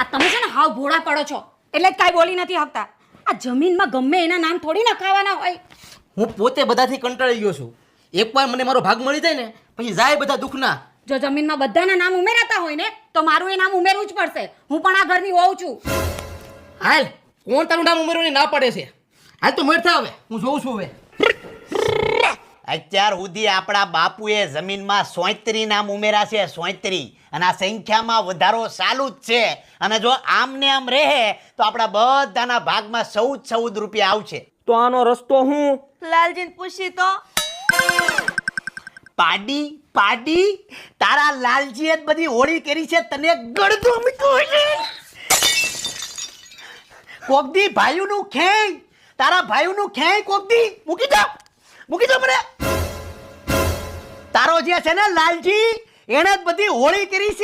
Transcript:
આ તમે છે ને હાવ ભોળા પડો છો એટલે જ કાંઈ બોલી નથી શકતા. આ જમીનમાં ગમે એના નામ થોડી નખાવાના હોય. હું પોતે બધાથી કંટાળી ગયો છું. એકવાર મને મારો ભાગ મળી જાય ને પછી જાય બધા દુઃખના. જો જમીનમાં બધાના નામ ઉમેરાતા હોય ને તો મારું એ નામ ઉમેરવું જ પડશે. હું પણ આ ઘરની વહુ છું. હાલ, કોણ તારું નામ ઉમેરવાની ના પાડે છે? હાલ તો મળતા હવે, હું જોઉં છું હવે. અત્યાર સુધી આપણા બાપુએ જમીનમાં 37 નામ ઉમેર્યા છે, 37, અને આ સંખ્યામાં વધારો ચાલુ જ છે. અને જો આમ ને આમ રહે તો આપણા બધાના ભાગમાં 14 રૂપિયા આવશે. તો આનો રસ્તો હું? લાલજીને પૂછી તો. પાડી પાડી, તારા લાલજીએ જ બધી હોળી કરી છે, તને ગળદો મીઠો છે. કોકદી ભાઈઓનું ખેંચ, તારા ભાઈઓનું ખેંચ કોકદી મૂકી દો મને. તારો જે છે ને લાલજી, એને જ બધી હોળી કરી છે.